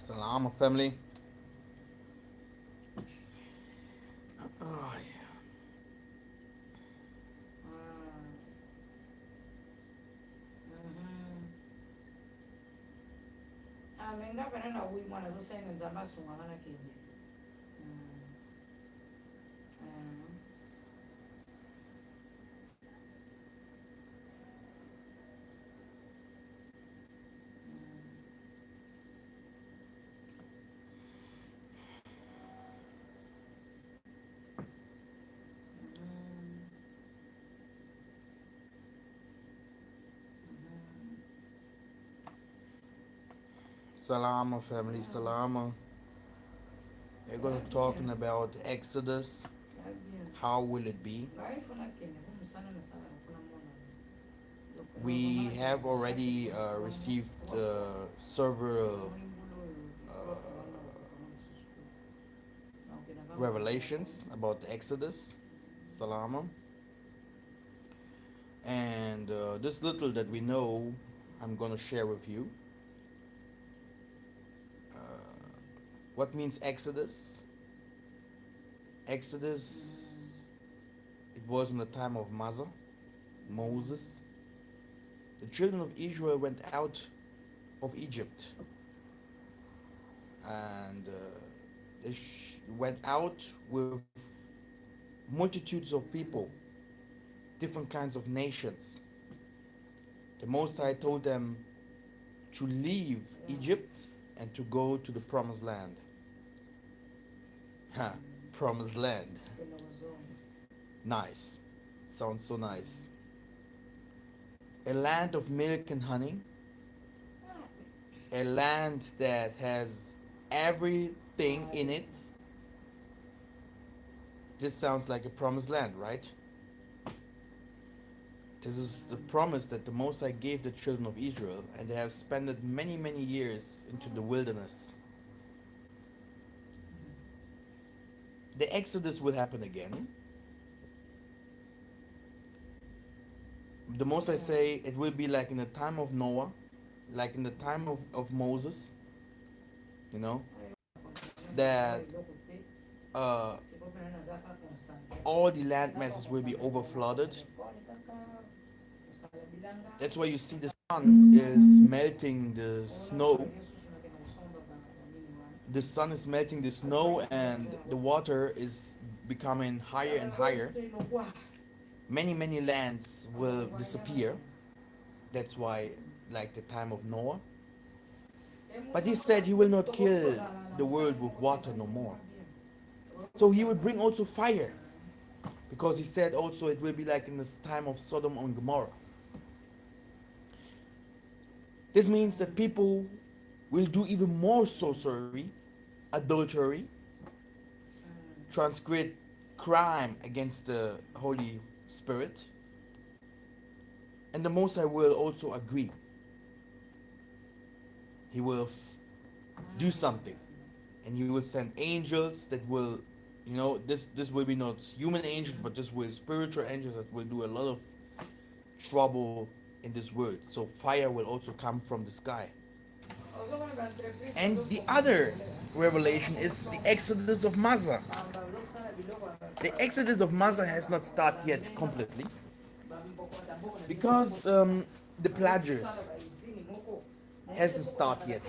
Salama family. Oh yeah. Mengapana na huyu mwana zosaina za masunga mana kende. Salama family, salama. We're going to talking about Exodus. How will it be? We have already received several revelations about the Exodus. Salama. And this little that we know, I'm going to share with you. What means Exodus? Exodus, it was in the time of Massa, Moses. The children of Israel went out of Egypt, and they went out with multitudes of people, different kinds of nations. The Most High told them to leave Egypt and to go to the Promised Land. Promised Land. Nice. Sounds so nice. A land of milk and honey. A land that has everything in it. This sounds like a promised land, right? This is the promise that the Most High gave the children of Israel, and they have spent many, many years into the wilderness. The Exodus will happen again. The Most High say it will be like in the time of Noah, like in the time of Moses, you know, that all the land masses will be over flooded. That's why you see the sun is melting the snow. The sun is melting the snow and the water is becoming higher and higher. Many, many lands will disappear. That's why, like the time of Noah. But he said he will not kill the world with water no more. So he will bring also fire. Because he said also it will be like in the time of Sodom and Gomorrah. This means that people will do even more sorcery, adultery, transgress crime against the Holy Spirit. And the Most High will also agree. He will do something. And he will send angels that will, this will be not human angels, but this will spiritual angels that will do a lot of trouble in this world. So fire will also come from the sky. And the other revelation is the Exodus of Massa. The Exodus of Massa has not started yet completely because the pledges hasn't started yet.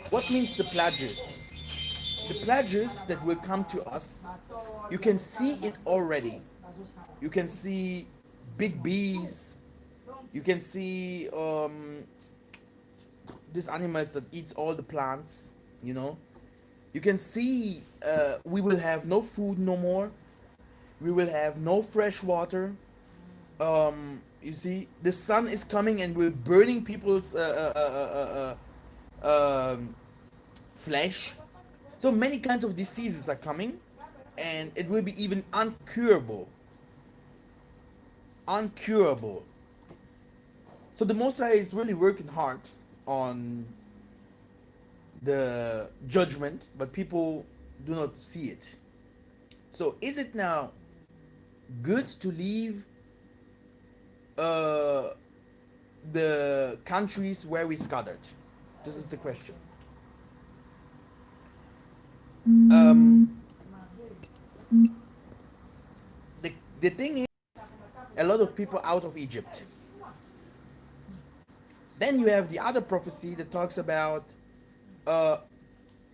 What means the pledges? The pledges that will come to us, you can see it already. You can see big bees. You can see these animals that eats all the plants. You can see we will have no food no more. We will have no fresh water. You see, the sun is coming and will burning people's flesh. So many kinds of diseases are coming, and it will be even uncurable. Uncurable. So the Most High is really working hard on the judgment, but people do not see it. So is it now good to leave the countries where we scattered? This is the question. The thing is, a lot of people out of Egypt. Then you have the other prophecy that talks about uh,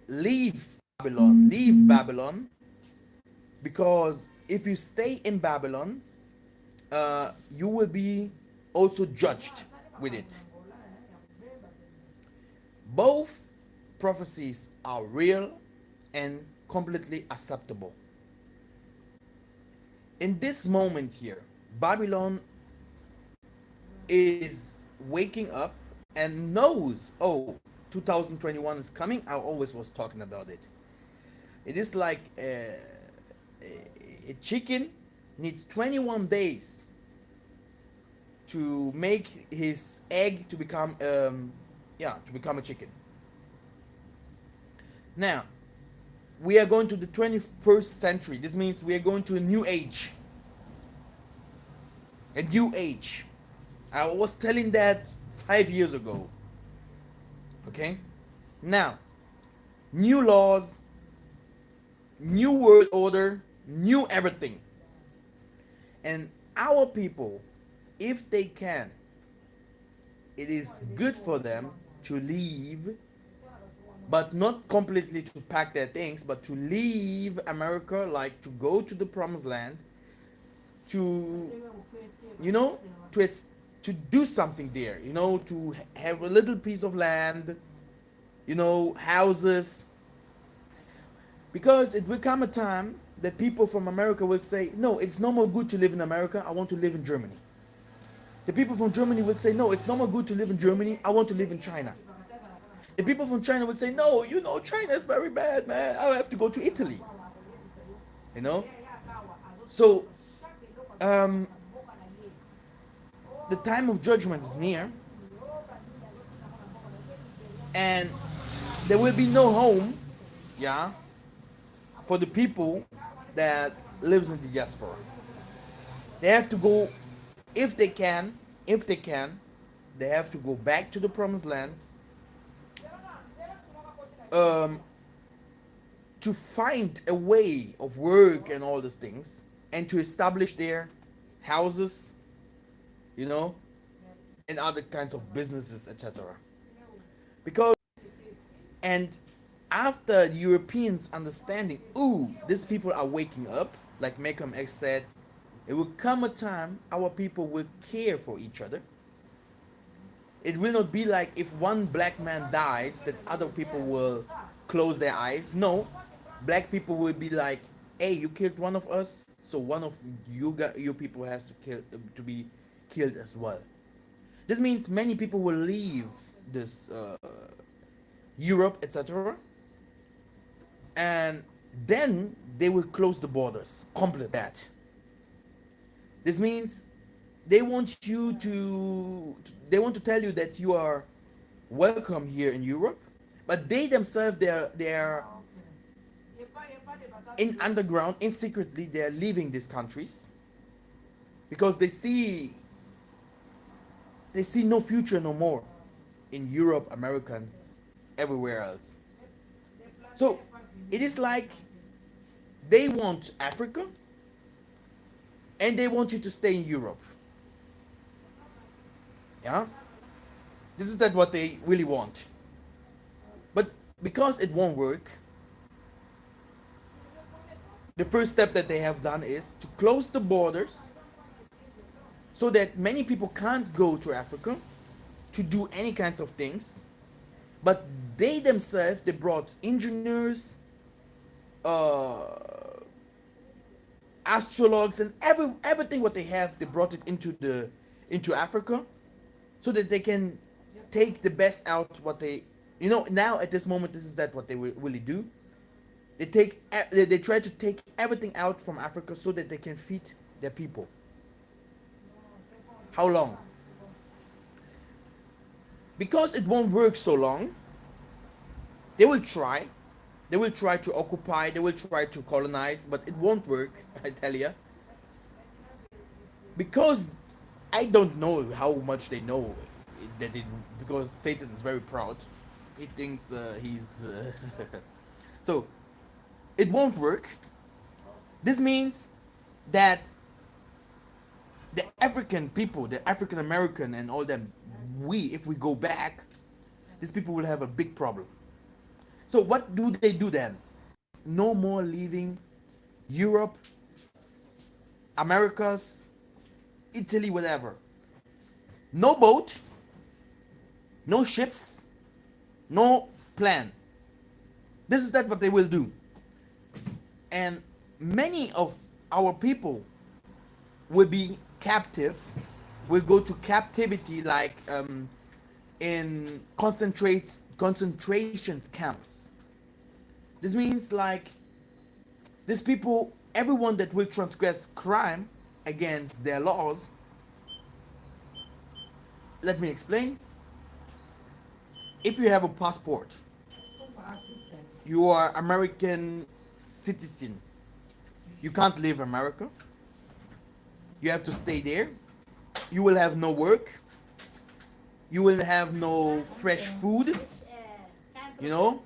leave Babylon, because if you stay in Babylon, you will be also judged with it. Both prophecies are real and completely acceptable. In this moment here, Babylon is waking up and knows, oh, 2021 is coming. I always was talking about it. It is like a chicken needs 21 days to make his egg to become to become a chicken. Now, we are going to the 21st century. This means we are going to a new age. A new age. I was telling that 5 years ago. Okay? Now, new laws, new world order, new everything. And our people, if they can, it is good for them to leave, but not completely to pack their things, but to leave America, like to go to the promised land, to, you know, to to do something there, you know, to have a little piece of land, you know, houses, because it will come a time that people from America will say, no, it's no more good to live in America, I want to live in Germany. The people from Germany will say, no, it's no more good to live in Germany, I want to live in China. The people from China would say, no, you know, China is very bad, man, I have to go to Italy. You know? So, um, the time of judgment is near, and there will be no home, yeah, for the people that lives in the diaspora. They have to go, if they can, if they can, they have to go back to the promised land, um, to find a way of work and all these things, and to establish their houses, you know, and other kinds of businesses, etc. Because, and after the Europeans understanding, ooh, these people are waking up, like Malcolm X said, it will come a time our people will care for each other. It will not be like if one black man dies that other people will close their eyes. No, black people will be like, hey, you killed one of us, so one of you people has to be killed as well. This means many people will leave this Europe, etc., and then they will close the borders completely. That this means they want you to they want to tell you that you are welcome here in Europe, but they themselves they are in underground, in secretly they are leaving these countries because they see no future no more in Europe, Americans, everywhere else. So it is like they want Africa and they want you to stay in Europe. Yeah? This is that what they really want. But because it won't work, the first step that they have done is to close the borders so that many people can't go to Africa to do any kinds of things. But they themselves, they brought engineers, uh, astrologues, and everything what they have, they brought it into Africa, so that they can take the best out what they, now at this moment, this is that what they really do. They try to take everything out from Africa so that they can feed their people. How long? Because it won't work so long, they will try. They will try to occupy, they will try to colonize, but it won't work, I tell you. Because I don't know how much they know that it, because Satan is very proud. He thinks he's. So, it won't work. This means that the African people, the African American and all them, if we go back, these people will have a big problem. So what do they do then? No more leaving Europe, Americas, Italy, whatever. No boat, no ships, no plan. This is that what they will do. And many of our people will be captive, will go to captivity like in concentrations camps. This means like these people, everyone that will transgress crime against their laws. Let me explain. If you have a passport, you are American citizen. You can't leave America. You have to stay there. You will have no work. You will have no fresh food. You know.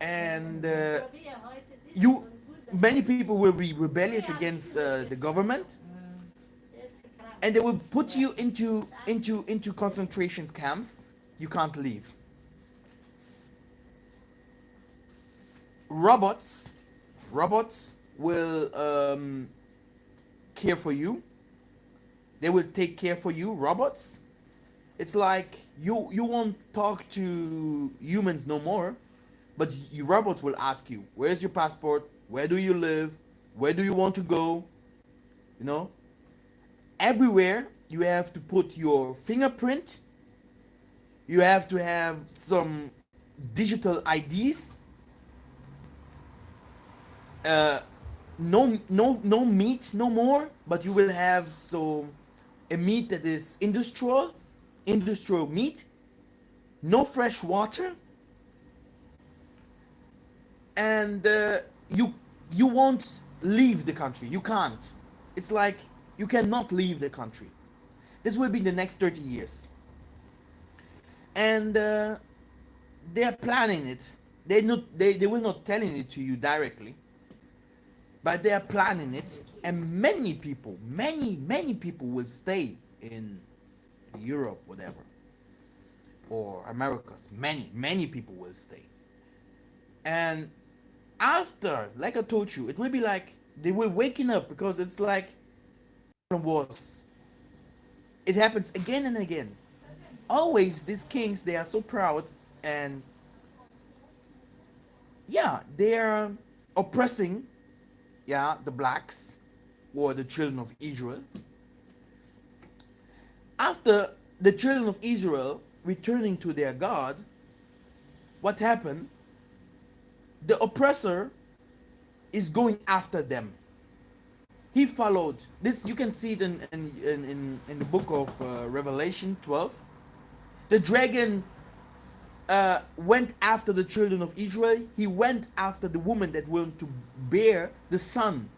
And many people will be rebellious against the government, and they will put you into concentration camps. You can't leave. Robots will care for you. They will take care for you. Robots. It's like you won't talk to humans no more, but robots will ask you, where's your passport? Where do you live? Where do you want to go? You know? Everywhere you have to put your fingerprint. You have to have some digital IDs. No meat no more, but you will have a meat that is industrial meat, no fresh water, and you won't leave the country. You can't. It's like you cannot leave the country. This will be the next 30 years, and they are planning it. They will not telling it to you directly, but they are planning it, and many people will stay in Europe, whatever, or Americas. Many people will stay. And after, like I told you, it will be like they will waking up, because it's like it happens again and again. Always these kings, they are so proud, and yeah, they are oppressing the blacks or the children of Israel. After the children of Israel returning to their God, what happened? The oppressor is going after them. He followed this. You can see it in the book of Revelation 12. The dragon went after the children of Israel. He went after the woman that wanted to bear the son,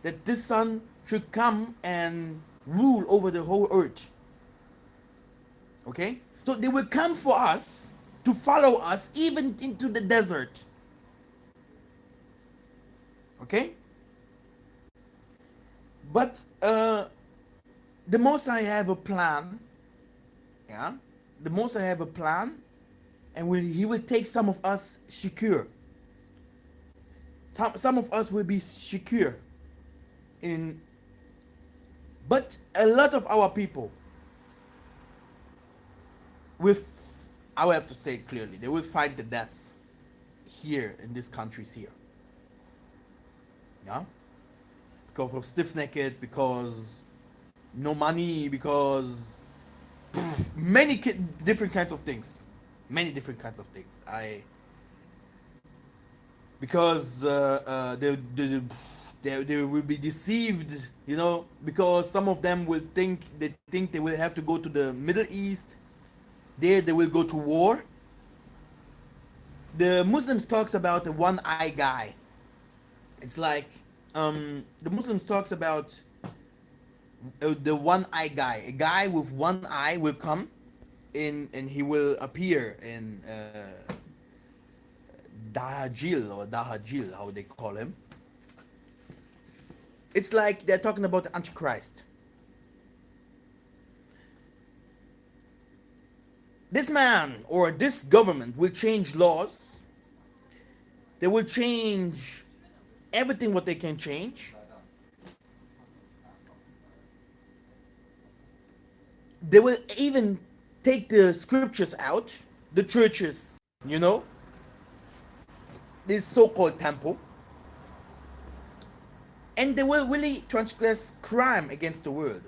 that this son should come and rule over the whole earth. Okay? So they will come for us, to follow us even into the desert. Okay? But the Most High have a plan. Yeah? The Most High have a plan, and he will take some of us secure. Some of us will be secure but a lot of our people I will have to say it clearly, they will find the death here in these countries here. Yeah? Because of stiff-necked, because no money, because many different kinds of things. Because they will be deceived, because some of them will think they will have to go to the Middle East. There they will go to war. The Muslims talks about the one-eye guy. It's like the Muslims talks about the one-eye guy. A guy with one eye will come in, and he will appear in Dahajil, how they call him. It's like they're talking about the Antichrist. This man or this government will change laws. They will change everything what they can change. They will even take the scriptures out, the churches, you know, this so-called temple, and they will really transgress crime against the world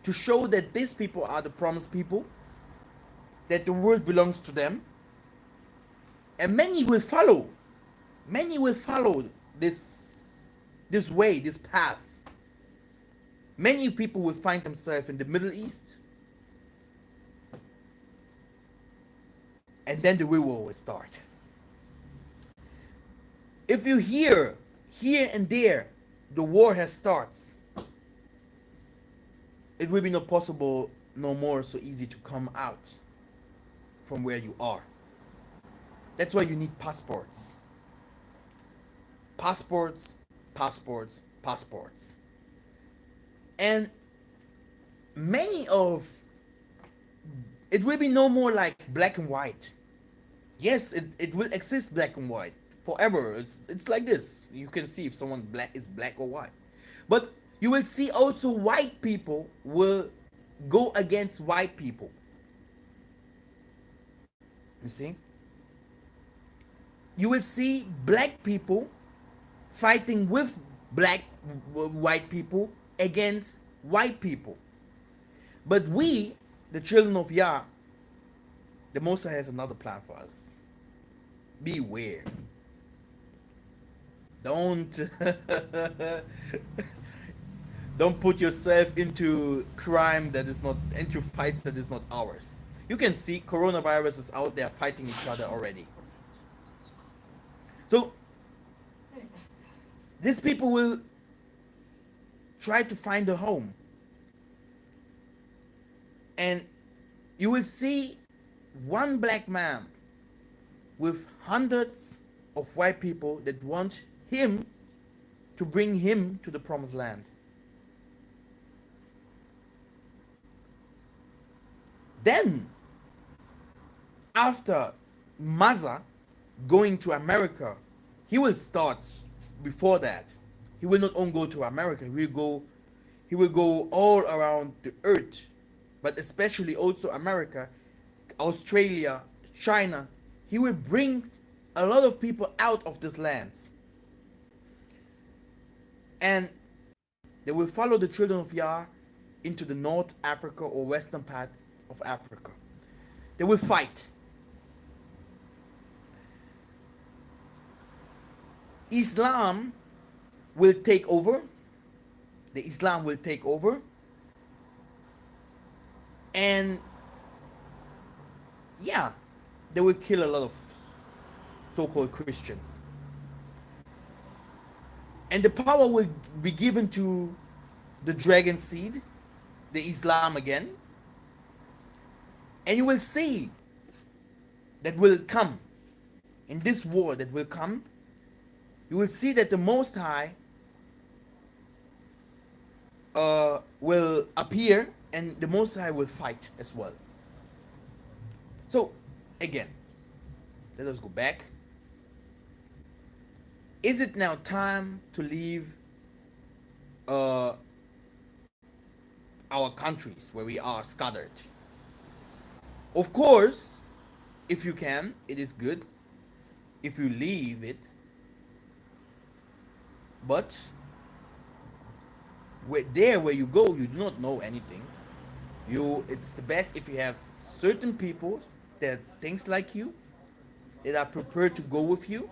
to show that these people are the promised people, that the world belongs to them, and many will follow. Many will follow this way, this path. Many people will find themselves in the Middle East, and then the real war will start. If you hear here and there the war has starts, it will be not possible no more so easy to come out from where you are. That's why you need passports. Passports, passports, passports. And many of it will be no more like black and white. Yes, it will exist black and white forever. It's like this. You can see if someone black is black or white. But you will see also white people will go against white people. You see? You will see black people fighting with white people against white people. But we, the children of Yah, the Massa has another plan for us. Beware. Don't don't put yourself into crime that is not, into fights that is not ours. You can see coronavirus is out there fighting each other already. So these people will try to find a home, and you will see one black man with hundreds of white people that want him to bring him to the promised land. Then, after Massa going to America, he will start before that. He will not only go to America, he will go all around the earth, but especially also America, Australia, China. He will bring a lot of people out of these lands. And they will follow the children of Yah into the North Africa or western part of Africa. They will fight. Islam will take over. The Islam will take over. And yeah, they will kill a lot of so-called Christians. And the power will be given to the dragon seed, the Islam again. And you will see that will come, in this war that will come, you will see that the Most High will appear, and the Most High will fight as well. So, again, let us go back. Is it now time to leave our countries where we are scattered? Of course, if you can, it is good if you leave it. But where you go, you do not know anything. It's the best if you have certain people that thinks like you, that are prepared to go with you.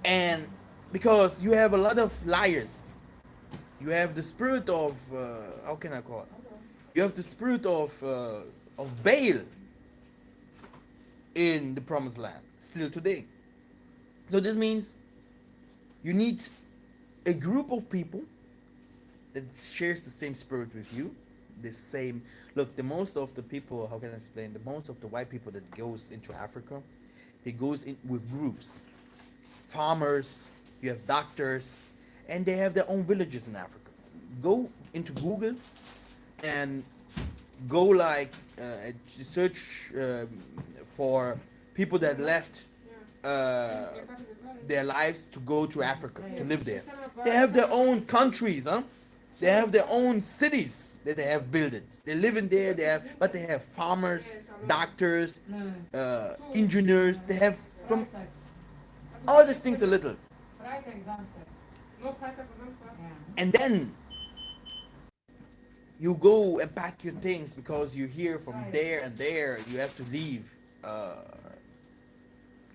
And because you have a lot of liars, you have the spirit of how can I call it? You have the spirit of Baal in the promised land still today. So this means you need a group of people that shares the same spirit with you, the same. Look, the most of the people, how can I explain? The most of the white people that goes into Africa, they goes in with groups, farmers, you have doctors, and they have their own villages in Africa. Go into Google and go like search for people that left uh, their lives to go to Africa to live there. They have their own countries, huh? They have their own cities that they have built it. They live in there. They have, but they have farmers, doctors, engineers. They have from all these things a little. And then you go and pack your things because you hear from there and there you have to leave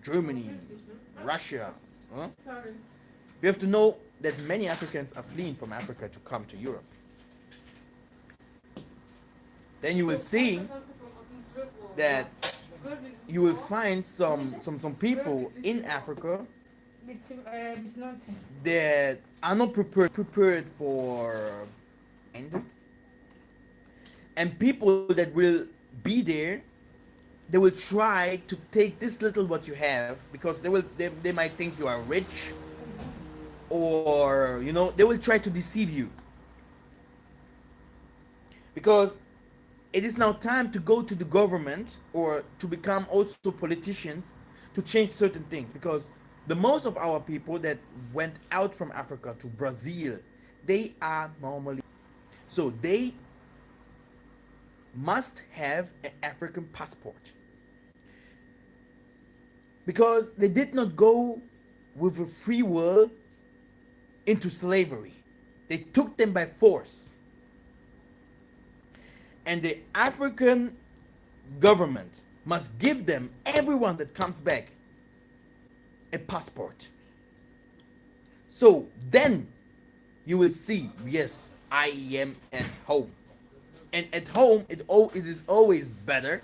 Germany, Russia. Huh? You have to know that many Africans are fleeing from Africa to come to Europe. Then you will see that you will find some people in Africa that are not prepared for and people that will be there, they will try to take this little what you have because they might think you are rich, or they will try to deceive you because it is now time to go to the government or to become also politicians to change certain things, because the most of our people that went out from Africa to Brazil, they are normally, so they must have an African passport because they did not go with a free will into slavery. They took them by force. And the African government must give them, everyone that comes back, a passport. So then you will see, yes, I am at home. And at home, it is always better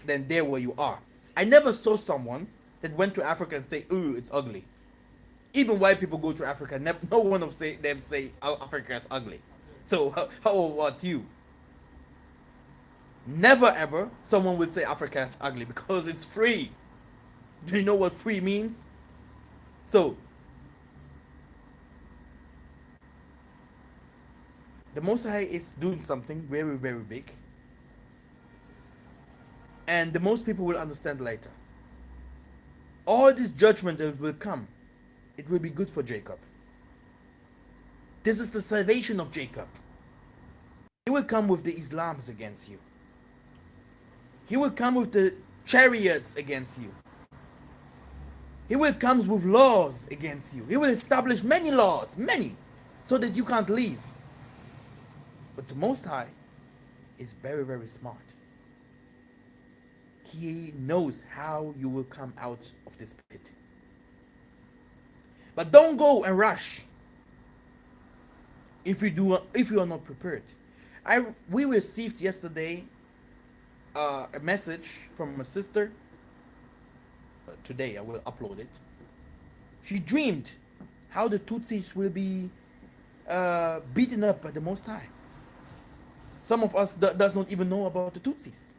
than there where you are. I never saw someone that went to Africa and say, "Ooh, it's ugly." Even white people go to Africa, no one of them say, "Oh, Africa is ugly." So how about you? Never ever someone will say Africa is ugly because it's free. Do you know what free means? So the Most High is doing something very, very big, and the most people will understand later. All this judgment that will come, it will be good for Jacob. This is the salvation of Jacob. He will come with the Islams against you. He will come with the chariots against you. He will come with laws against you. He will establish many laws, many, so that you can't leave. But the Most High is very, very smart. He knows how you will come out of this pit. But don't go and rush if you are not prepared. We received yesterday a message from a sister. Today I will upload it. She dreamed how the Tutsis will be beaten up by the Most High. Some of us does not even know about the Tutsis.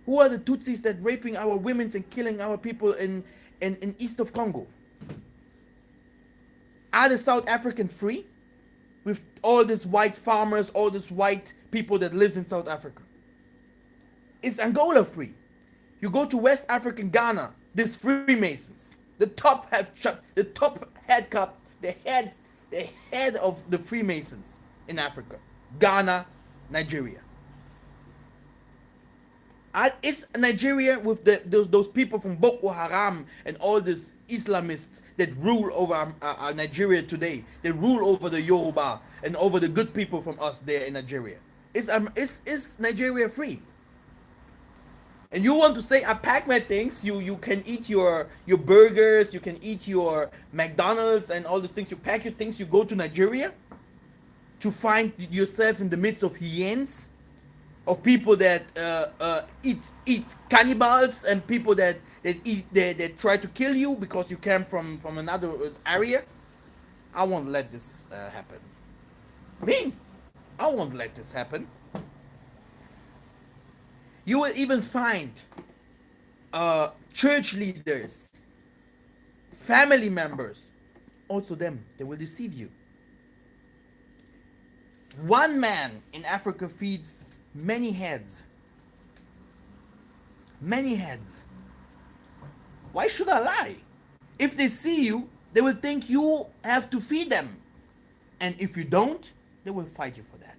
Who are the Tutsis that raping our women and killing our people in east of Congo? Are the South African free? With all these white farmers, all these white people that lives in South Africa? Is Angola free? You go to West African Ghana, these Freemasons, the head of the Freemasons in Africa, Ghana, Nigeria. It's Nigeria with those people from Boko Haram and all these Islamists that rule over Nigeria today. They rule over the Yoruba and over the good people from us there in Nigeria. Is Nigeria free? And you want to say, I pack my things, you can eat your burgers, you can eat your McDonald's and all these things. You pack your things, you go to Nigeria to find yourself in the midst of hyenas, of people that eat cannibals, and people that try to kill you because you came from another area. I won't let this happen. I won't let this happen. You will even find church leaders family members, also them, they will deceive you. One man in Africa feeds many heads. Many heads. Why should I lie? If they see you, they will think you have to feed them. And if you don't, they will fight you for that.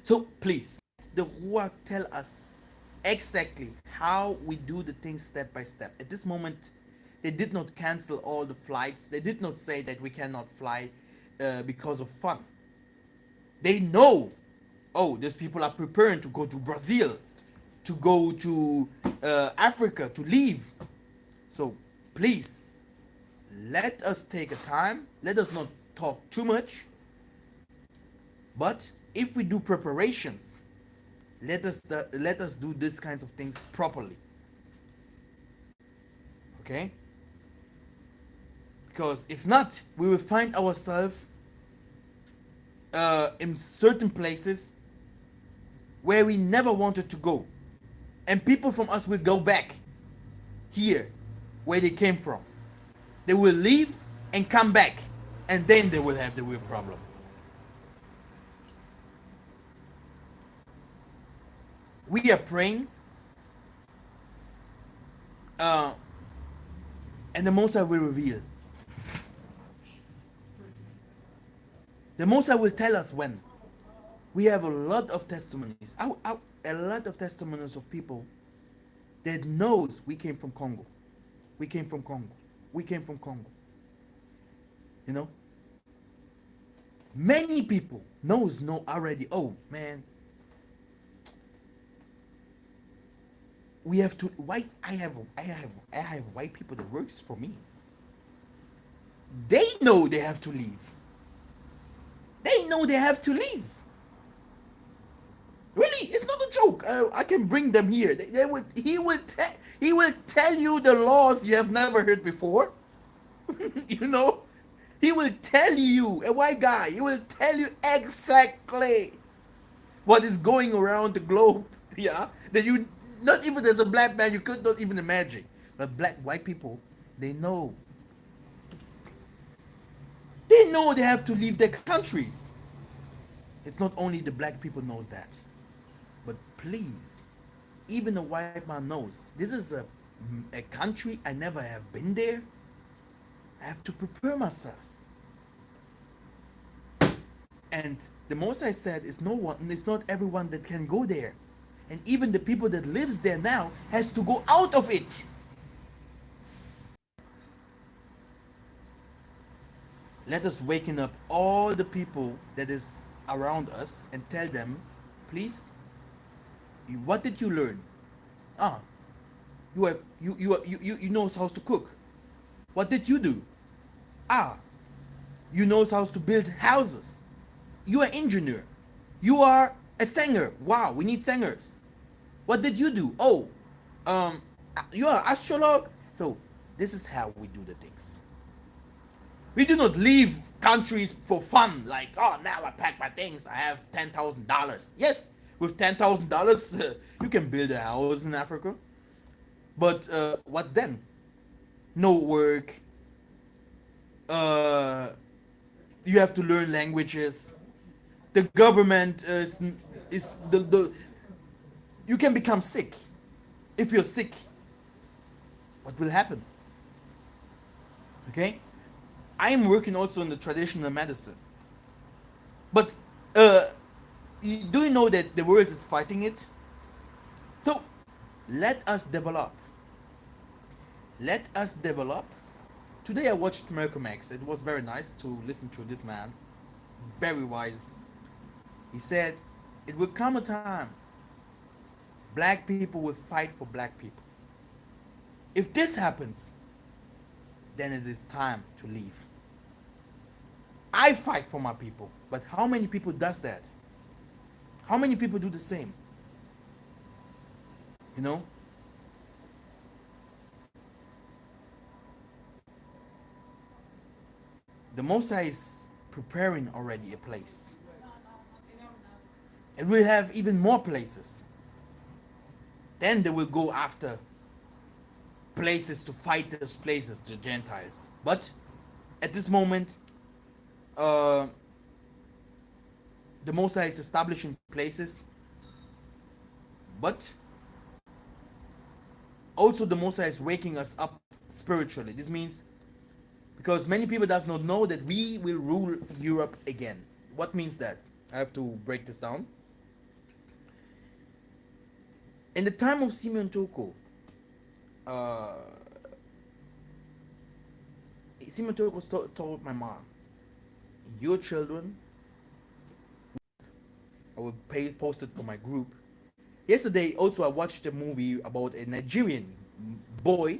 So please, the Ruach tell us exactly how we do the things step by step. At this moment, they did not cancel all the flights. They did not say that we cannot fly because of fun. They know, oh, these people are preparing to go to Brazil, to go to Africa, to leave. So please, let us take a time. Let us not talk too much. But if we do preparations, let us do these kinds of things properly. Okay? Because if not, we will find ourselves in certain places where we never wanted to go. And people from us will go back here where they came from. They will leave and come back. And then they will have the real problem. We are praying. And the Most High will reveal. The Most High will tell us when. We have a lot of testimonies. A lot of testimonies of people that knows we came from Congo. We came from Congo. We came from Congo. You know? Many people know already, oh man, we have to why I have white people that works for me. They know they have to leave. They know they have to leave. Really, it's not a joke. I can bring them here. He will tell you the laws you have never heard before. You know, he will tell you, a white guy. He will tell you exactly what is going around the globe. Yeah, that you not even as a black man you could not even imagine. But white people, they know. They know they have to leave their countries. It's not only the black people knows that. But please, even a white man knows this is a country I never have been there. I have to prepare myself. And the most I said is it's not everyone that can go there. And even the people that lives there now has to go out of it. Let us waken up all the people that is around us and tell them, please, what did you learn? You know how to cook. What did you do? You know how to build houses. You are an engineer. You are a singer. Wow, we need singers. What did you do? You are an astrologer. So this is how we do the things. We do not leave countries for fun. Like, oh, now I pack my things. I have $10,000. Yes, with $10,000, you can build a house in Africa. But what's then? No work. You have to learn languages. The government is the you can become sick. If you're sick, what will happen? Okay? I am working also in the traditional medicine. But do you know that the world is fighting it? So let us develop. Let us develop. Today I watched Malcolm X. It was very nice to listen to this man. Very wise. He said, it will come a time black people will fight for black people. If this happens, then it is time to leave. I fight for my people, but how many people does that? How many people do the same? You know? The Mosai is preparing already a place. And we'll have even more places. Then they will go after places to fight those places, the Gentiles. But at this moment, uh, the Mosai is establishing places, but also the Mosai is waking us up spiritually. This means because many people does not know that we will rule Europe again. What means that? I have to break this down. In the time of Simeon Toko, Simeon Toko told my mom, your children, I will post it for my group. Yesterday also I watched a movie about a Nigerian boy.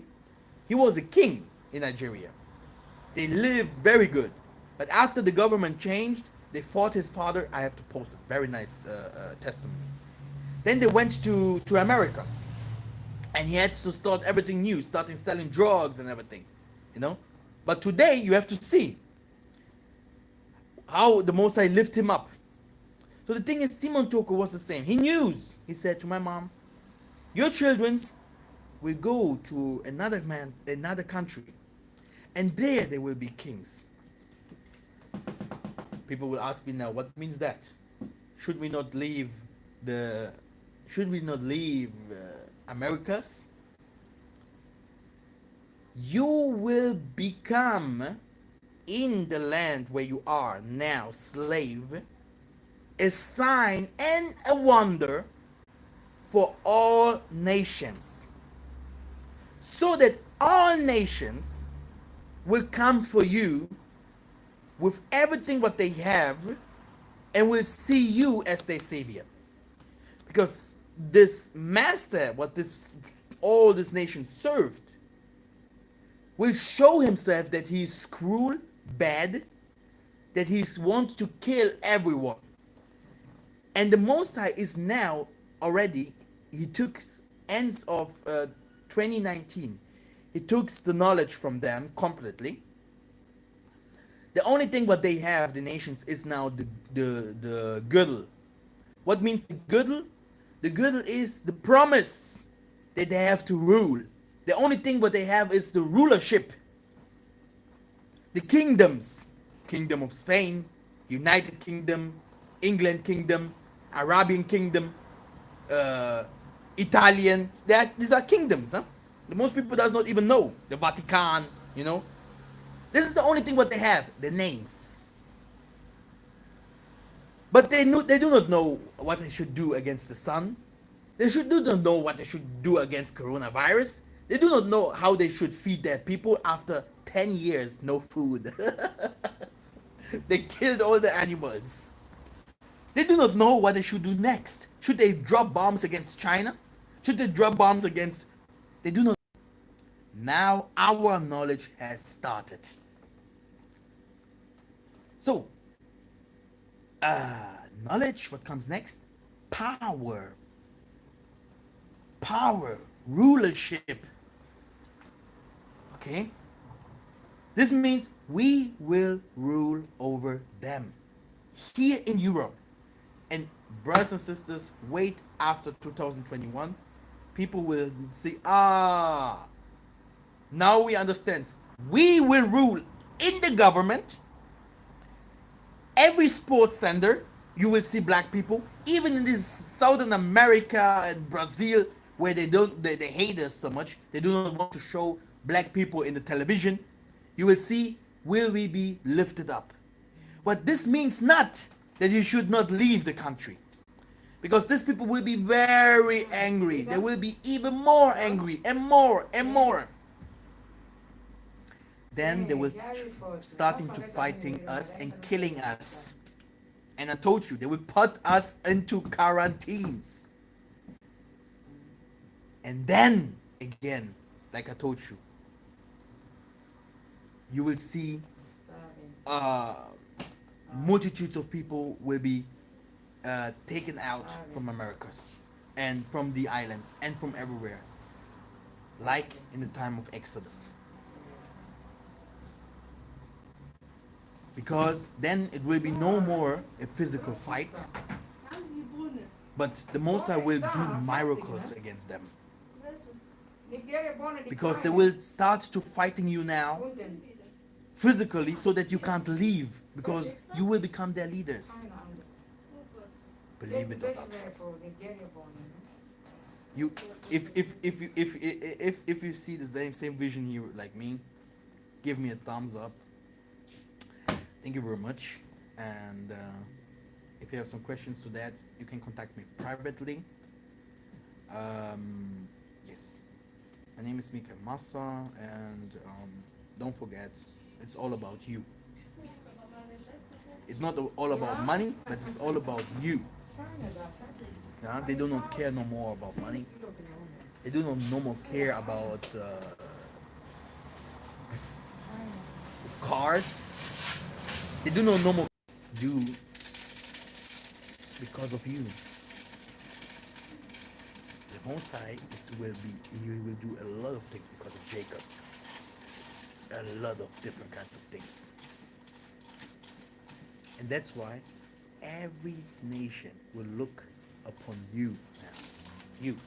He was a king in Nigeria. They lived very good. But after the government changed, they fought his father. I have to post it. Very nice testimony. Then they went to Americas. And he had to start everything new, starting selling drugs and everything. You know? But today you have to see how the Mosai lift him up. So the thing is, Simon Toko was the same. He knew. He said to my mom, your children's will go to another country. And there they will be kings. People will ask me now, what means that? Should we not leave Americas? You will become, in the land where you are now, slave, a sign and a wonder for all nations, so that all nations will come for you with everything what they have and will see you as their savior. Because this master, what all this nation served, will show himself that he is cruel, bad, that he wants to kill everyone. And the Most High is now already, he took ends of 2019, he took the knowledge from them completely. The only thing what they have, the nations, is now the girdle. What means the girdle? The girdle is the promise that they have to rule. The only thing what they have is the rulership. The kingdoms, Kingdom of Spain, United Kingdom, England Kingdom, Arabian Kingdom, Italian. These are kingdoms, huh? Most people does not even know. The Vatican, you know. This is the only thing what they have, the names. But they do not know what they should do against the sun. They do not know what they should do against coronavirus. They do not know how they should feed their people after 10 years no food. They killed all the animals. They do not know what they should do next. Should they drop bombs against China? Should they drop bombs against... They do not. Now our knowledge has started. So, knowledge, what comes next? Power. Power, rulership. Okay? This means we will rule over them. Here in Europe. And brothers and sisters, wait after 2021. People will see, now we understand. We will rule in the government. Every sports center, you will see black people. Even in this Southern America and Brazil, where they hate us so much, they do not want to show black people in the television. You will see, will we be lifted up? But this means not that you should not leave the country. Because these people will be very angry. They will be even more angry and more and more. Then they will starting to fighting us and killing us. And I told you, they will put us into quarantines. And then, again, like I told you, you will see multitudes of people will be taken out from Americas and from the islands and from everywhere, like in the time of Exodus. Because then it will be no more a physical fight, but the Most High will do miracles against them. because they will start to fighting you now physically so that you can't leave because you will become their leaders. Believe it or not. You if you see the same vision here like me, give me a thumbs up. Thank you very much. And if you have some questions to that, you can contact me privately. Yes, my name is Mikhael Massa, and don't forget, it's all about you. It's not all about money, but it's all about you. Yeah? They do not care no more about money. They do not no more care about cars. They do not no more do because of you. The Most High he will do a lot of things because of Jacob. A lot of different kinds of things. And that's why every nation will look upon you now. You.